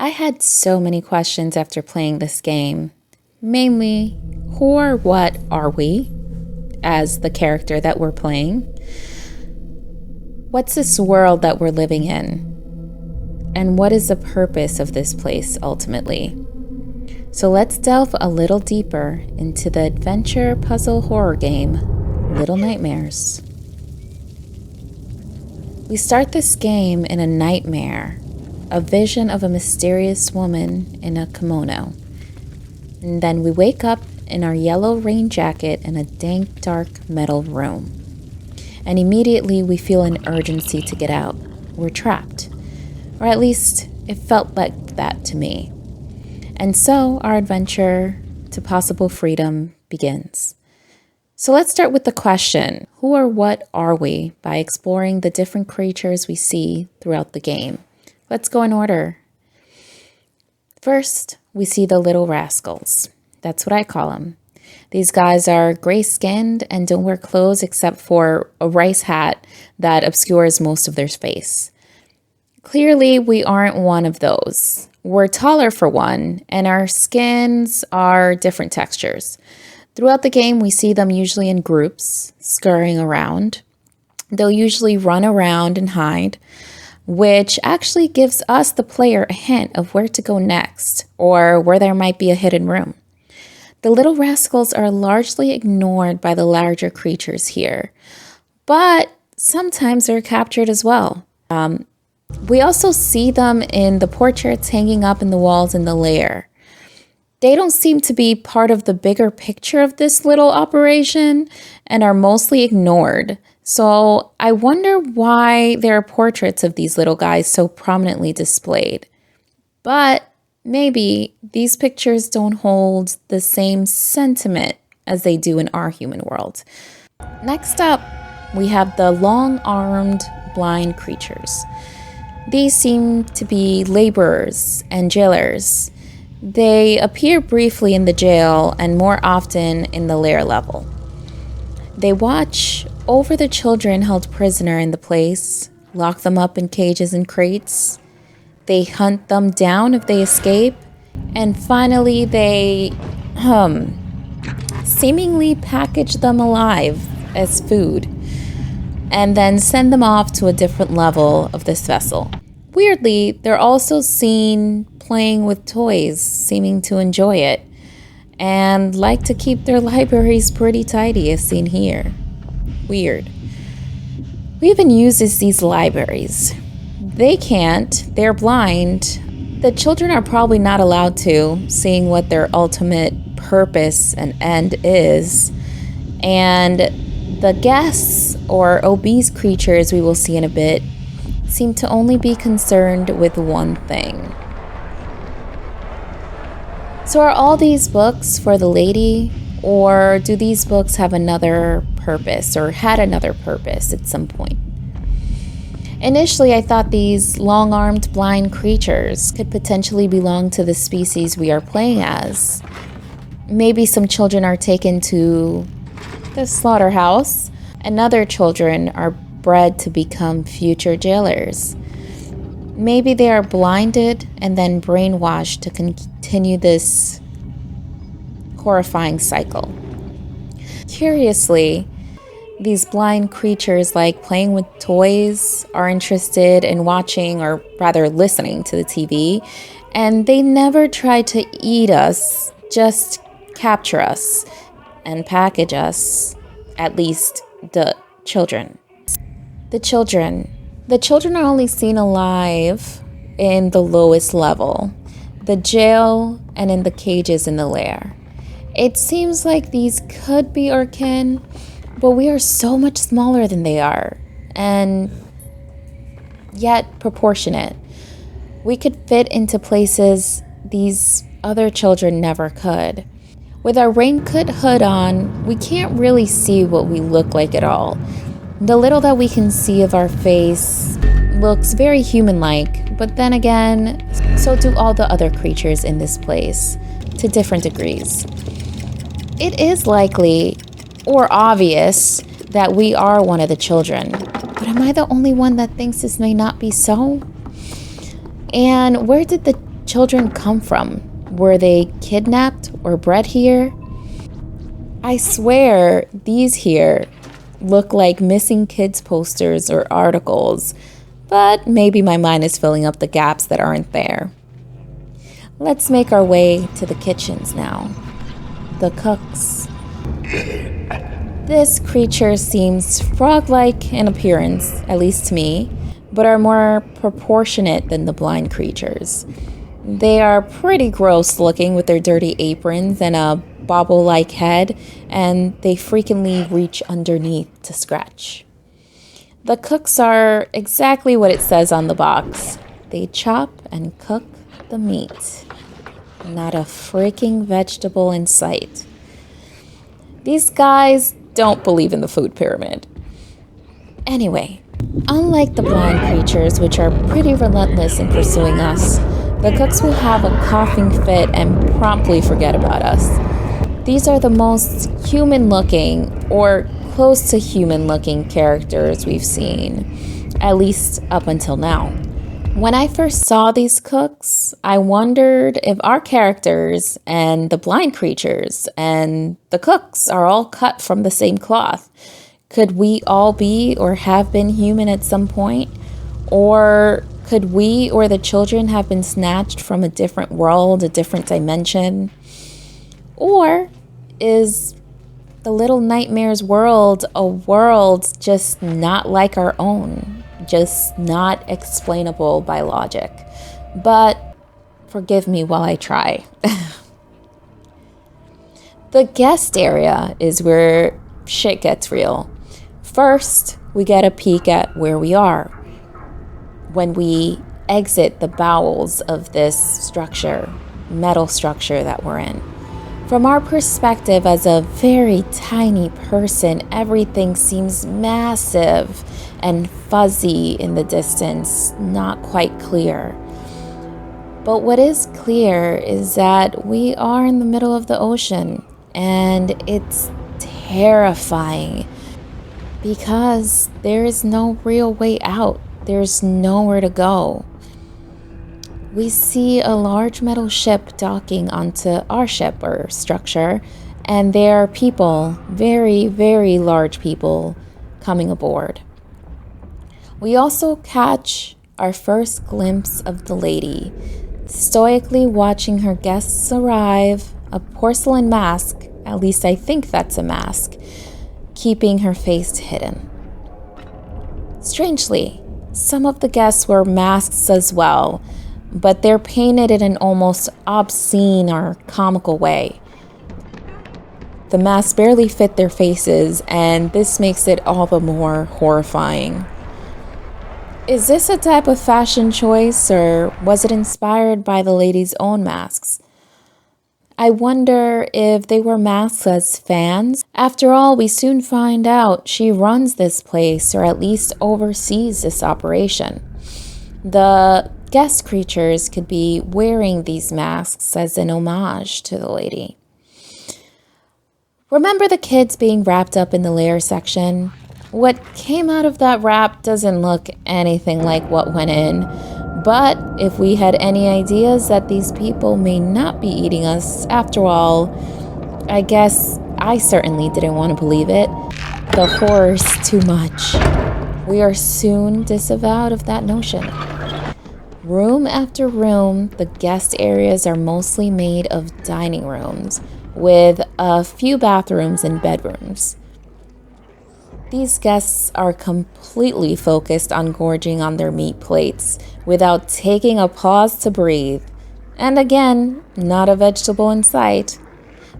I had so many questions after playing this game. Mainly, who or what are we as the character that we're playing? What's this world that we're living in? And what is the purpose of this place ultimately? So let's delve a little deeper into the adventure puzzle horror game, Little Nightmares. We start this game in a nightmare, a vision of a mysterious woman in a kimono. And then we wake up in our yellow rain jacket in a dank, dark metal room. And immediately we feel an urgency to get out. We're trapped. Or at least it felt like that to me. And so our adventure to possible freedom begins. So let's start with the question, who or what are we, by exploring the different creatures we see throughout the game. Let's go in order. First, we see the little rascals. That's what I call them. These guys are gray-skinned and don't wear clothes except for a rice hat that obscures most of their face. Clearly, we aren't one of those. We're taller for one, and our skins are different textures. Throughout the game, we see them usually in groups, scurrying around. They'll usually run around and hide, which actually gives us, the player, a hint of where to go next, or where there might be a hidden room. The little rascals are largely ignored by the larger creatures here, but sometimes they're captured as well. We also see them in the portraits hanging up in the walls in the lair. They don't seem to be part of the bigger picture of this little operation and are mostly ignored. So I wonder why there are portraits of these little guys so prominently displayed. But maybe these pictures don't hold the same sentiment as they do in our human world. Next up, we have the long-armed blind creatures. These seem to be laborers and jailers. They appear briefly in the jail and more often in the lair level. They watch over the children held prisoner in the place, lock them up in cages and crates. They hunt them down if they escape, and finally they seemingly package them alive as food and then send them off to a different level of this vessel. Weirdly, they're also seen playing with toys, seeming to enjoy it, and like to keep their libraries pretty tidy, as seen here. Weird. Who even uses these libraries? They can't. They're blind. The children are probably not allowed to, seeing what their ultimate purpose and end is. And the guests, or obese creatures we will see in a bit, seem to only be concerned with one thing. So are all these books for the lady, or do these books have another purpose, or had another purpose at some point? Initially, I thought these long-armed blind creatures could potentially belong to the species we are playing as. Maybe some children are taken to the slaughterhouse, and other children are bred to become future jailers. Maybe they are blinded and then brainwashed to continue this horrifying cycle. Curiously, these blind creatures like playing with toys, are interested in watching, or rather listening to the TV, and they never try to eat us, just capture us and package us, at least the children. The children are only seen alive in the lowest level, the jail, and in the cages in the lair. It seems like these could be our kin, but we are so much smaller than they are, and yet proportionate. We could fit into places these other children never could. With our raincoat hood on, we can't really see what we look like at all. The little that we can see of our face looks very human-like, but then again, so do all the other creatures in this place, to different degrees. It is likely, or obvious, that we are one of the children, but am I the only one that thinks this may not be so? And where did the children come from? Were they kidnapped or bred here? I swear these here look like missing kids posters or articles, but maybe my mind is filling up the gaps that aren't there. Let's make our way to the kitchens now. The cooks. This creature seems frog-like in appearance, at least to me, but are more proportionate than the blind creatures. They are pretty gross looking with their dirty aprons and a bobble-like head, and they frequently reach underneath to scratch. The cooks are exactly what it says on the box. They chop and cook the meat. Not a freaking vegetable in sight. These guys don't believe in the food pyramid. Anyway, unlike the blind creatures, which are pretty relentless in pursuing us, the cooks will have a coughing fit and promptly forget about us. These are the most human-looking, or close to human-looking characters we've seen, at least up until now. When I first saw these cooks, I wondered if our characters and the blind creatures and the cooks are all cut from the same cloth. Could we all be or have been human at some point? Or could we or the children have been snatched from a different world, a different dimension? Or is the Little Nightmares world a world just not like our own? Just not explainable by logic. But forgive me while I try. The guest area is where shit gets real. First, we get a peek at where we are when we exit the bowels of this structure, metal structure that we're in. From our perspective as a very tiny person, everything seems massive and fuzzy in the distance, not quite clear. But what is clear is that we are in the middle of the ocean, and it's terrifying because there is no real way out. There's nowhere to go. We see a large metal ship docking onto our ship or structure, and there are people, very, very large people, coming aboard. We also catch our first glimpse of the lady, stoically watching her guests arrive, a porcelain mask, at least I think that's a mask, keeping her face hidden. Strangely, some of the guests wear masks as well, but they're painted in an almost obscene or comical way. The masks barely fit their faces, and this makes it all the more horrifying. Is this a type of fashion choice, or was it inspired by the lady's own masks? I wonder if they were masks as fans. After all, we soon find out she runs this place, or at least oversees this operation. The guest creatures could be wearing these masks as an homage to the lady. Remember the kids being wrapped up in the lair section? What came out of that wrap doesn't look anything like what went in, but if we had any ideas that these people may not be eating us, after all, I guess I certainly didn't want to believe it. The horror's too much. We are soon disavowed of that notion. Room after room, the guest areas are mostly made of dining rooms, with a few bathrooms and bedrooms. These guests are completely focused on gorging on their meat plates without taking a pause to breathe. And again, not a vegetable in sight.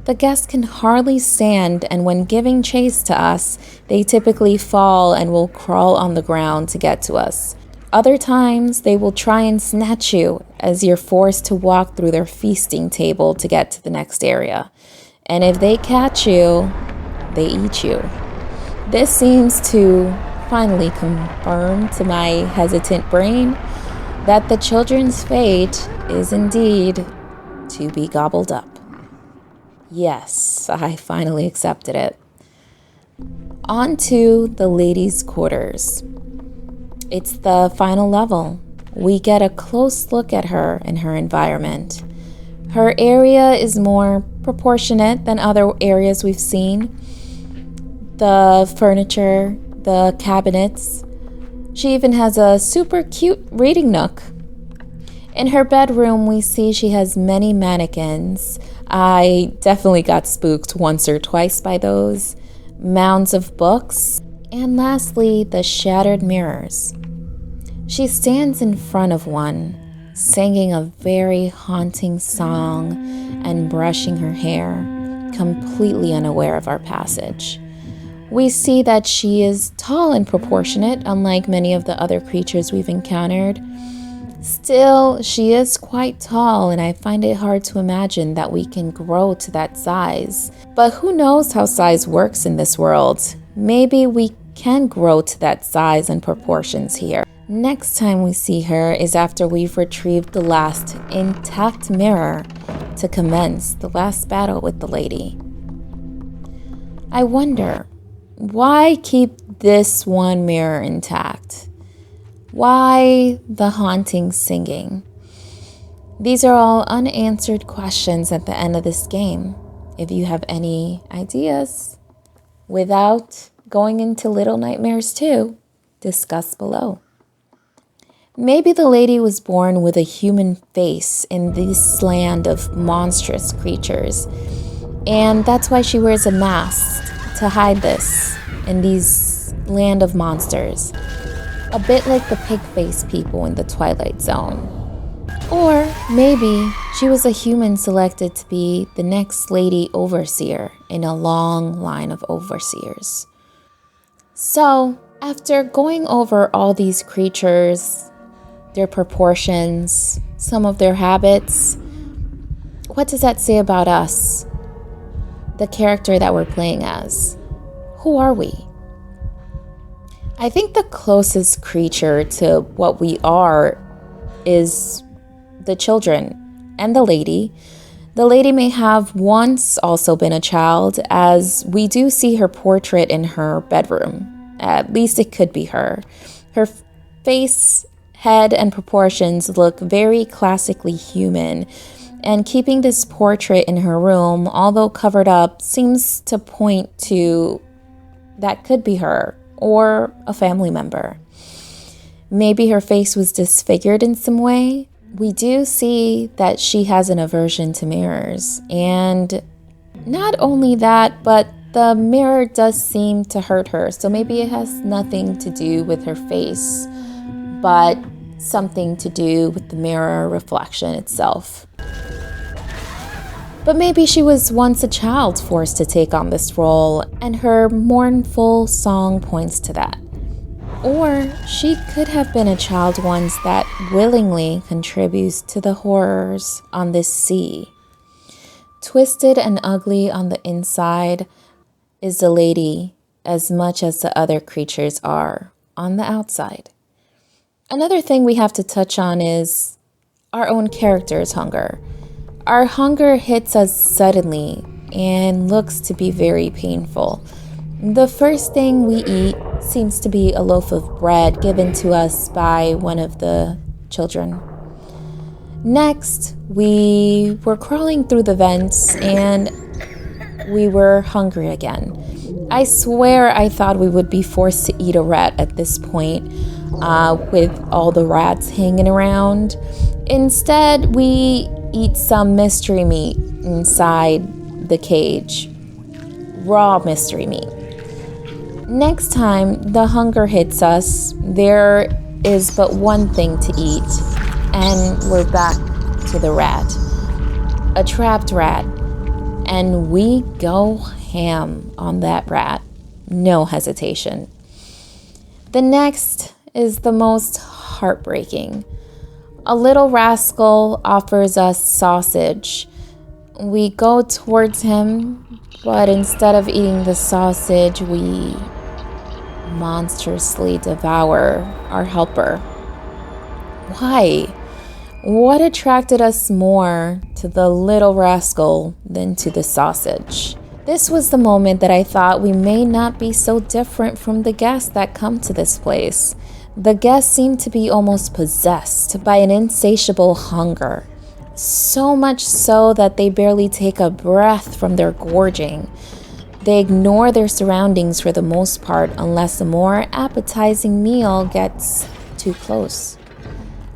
The guests can hardly stand, and when giving chase to us, they typically fall and will crawl on the ground to get to us. Other times, they will try and snatch you as you're forced to walk through their feasting table to get to the next area. And if they catch you, they eat you. This seems to finally confirm to my hesitant brain that the children's fate is indeed to be gobbled up. Yes, I finally accepted it. On to the ladies' quarters. It's the final level, we get a close look at her and her environment. Her area is more proportionate than other areas we've seen. The furniture, the cabinets. She even has a super cute reading nook. In her bedroom, we see she has many mannequins. I definitely got spooked once or twice by those. Mounds of books. And lastly, the shattered mirrors. She stands in front of one, singing a very haunting song and brushing her hair, completely unaware of our passage. We see that she is tall and proportionate, unlike many of the other creatures we've encountered. Still, she is quite tall, and I find it hard to imagine that we can grow to that size. But who knows how size works in this world? Maybe we can grow to that size and proportions here. Next time we see her is after we've retrieved the last intact mirror to commence the last battle with the lady. I wonder, why keep this one mirror intact? Why the haunting singing? These are all unanswered questions at the end of this game. If you have any ideas, without going into Little Nightmares 2, discuss below. Maybe the lady was born with a human face in this land of monstrous creatures, and that's why she wears a mask to hide this in these land of monsters. A bit like the pig-faced people in the Twilight Zone. Or maybe she was a human selected to be the next lady overseer in a long line of overseers. So, after going over all these creatures, their proportions, some of their habits, what does that say about us? The character that we're playing as. Who are we? I think the closest creature to what we are is the children and the lady. The lady may have once also been a child, as we do see her portrait in her bedroom. At least it could be her. Her face, head, and proportions look very classically human, and keeping this portrait in her room, although covered up, seems to point to that could be her or a family member. Maybe her face was disfigured in some way. We do see that she has an aversion to mirrors, and not only that, but the mirror does seem to hurt her, so maybe it has nothing to do with her face, but something to do with the mirror reflection itself. But maybe she was once a child forced to take on this role, and her mournful song points to that. Or she could have been a child once that willingly contributes to the horrors on this sea. Twisted and ugly on the inside is the lady as much as the other creatures are on the outside. Another thing we have to touch on is our own character's hunger. Our hunger hits us suddenly and looks to be very painful. The first thing we eat seems to be a loaf of bread given to us by one of the children. Next, we were crawling through the vents and we were hungry again. I swear I thought we would be forced to eat a rat at this point, with all the rats hanging around. Instead, we eat some mystery meat inside the cage. Raw mystery meat. Next time the hunger hits us, there is but one thing to eat, and we're back to the rat. A trapped rat. And we go ham on that rat. No hesitation. The next is the most heartbreaking. A little rascal offers us sausage. We go towards him, but instead of eating the sausage, we monstrously devour our helper. Why? What attracted us more to the little rascal than to the sausage? This was the moment that I thought we may not be so different from the guests that come to this place. The guests seem to be almost possessed by an insatiable hunger, so much so that they barely take a breath from their gorging. They ignore their surroundings for the most part unless a more appetizing meal gets too close.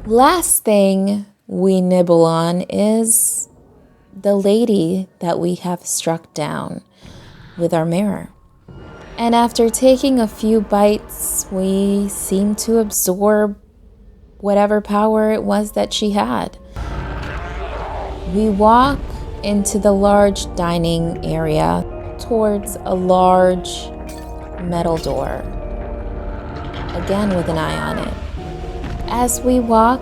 Last thing we nibble on is the lady that we have struck down with our mirror. And after taking a few bites, we seem to absorb whatever power it was that she had. We walk into the large dining area towards a large metal door, again with an eye on it. As we walk,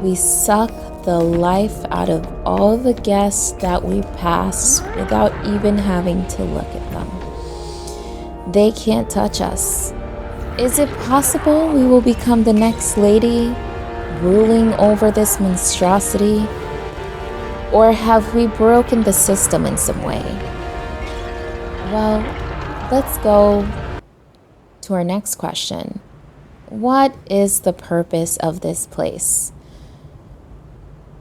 we suck the life out of all the guests that we pass without even having to look at them. They can't touch us. Is it possible we will become the next lady ruling over this monstrosity? Or have we broken the system in some way? Well, let's go to our next question. What is the purpose of this place?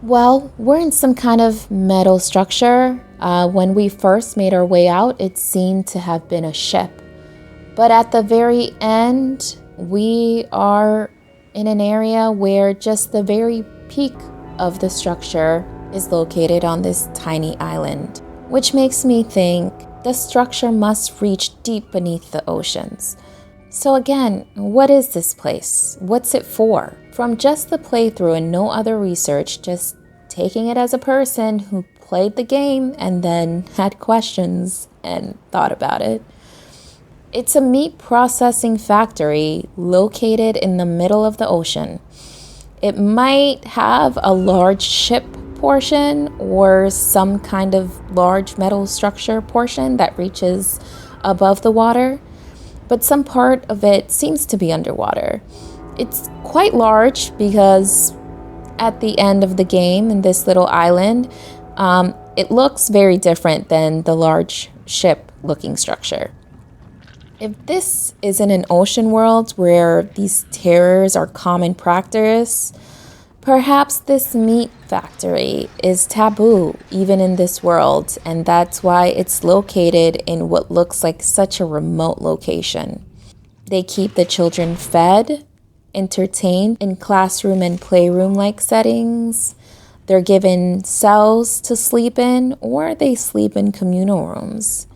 Well, we're in some kind of metal structure. When we first made our way out, it seemed to have been a ship. But at the very end, we are in an area where just the very peak of the structure is located on this tiny island, which makes me think the structure must reach deep beneath the oceans. So again, what is this place? What's it for? From just the playthrough and no other research, just taking it as a person who played the game and then had questions and thought about it. It's a meat processing factory located in the middle of the ocean. It might have a large ship portion or some kind of large metal structure portion that reaches above the water, but some part of it seems to be underwater. It's quite large because at the end of the game in this little island, it looks very different than the large ship-looking structure. If this isn't an ocean world where these terrors are common practice, perhaps this meat factory is taboo even in this world, and that's why it's located in what looks like such a remote location. They keep the children fed, entertained in classroom and playroom-like settings. They're given cells to sleep in, or they sleep in communal rooms.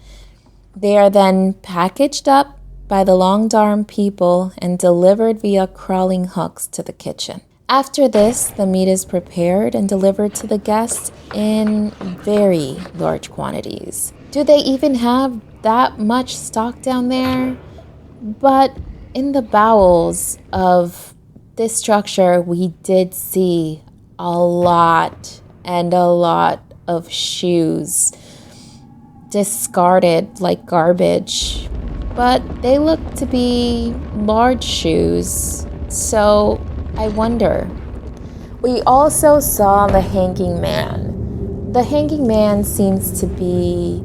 They are then packaged up by the long-armed people and delivered via crawling hooks to the kitchen. After this, the meat is prepared and delivered to the guests in very large quantities. Do they even have that much stock down there? But in the bowels of this structure, we did see a lot of shoes discarded like garbage, but they look to be large shoes, so I wonder. We also saw the hanging man. The hanging man seems to be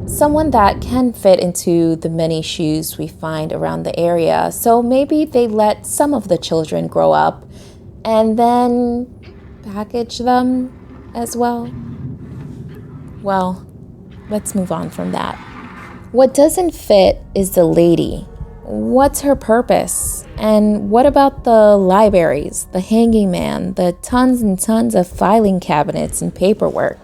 someone that can fit into the many shoes we find around the area, so maybe they let some of the children grow up and then package them as well. Well, let's move on from that. What doesn't fit is the lady. What's her purpose? And what about the libraries, the hanging man, the tons and tons of filing cabinets and paperwork?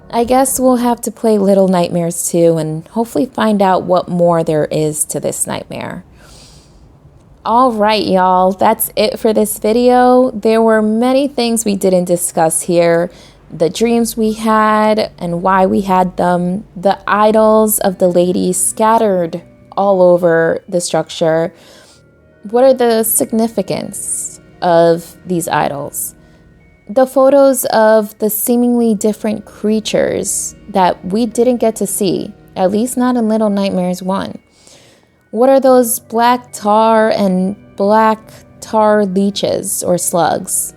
I guess we'll have to play Little Nightmares 2 and hopefully find out what more there is to this nightmare. All right, y'all, that's it for this video. There were many things we didn't discuss here. The dreams we had and why we had them, the idols of the ladies scattered all over the structure. What are the significance of these idols? The photos of the seemingly different creatures that we didn't get to see, at least not in Little Nightmares 1. What are those black tar and black tar leeches or slugs?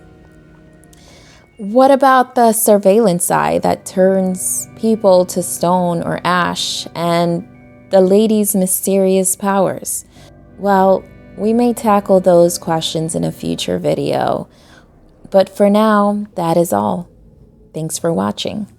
What about the surveillance eye that turns people to stone or ash and the lady's mysterious powers? Well, We may tackle those questions in a future video, but for now, that is all. Thanks for watching.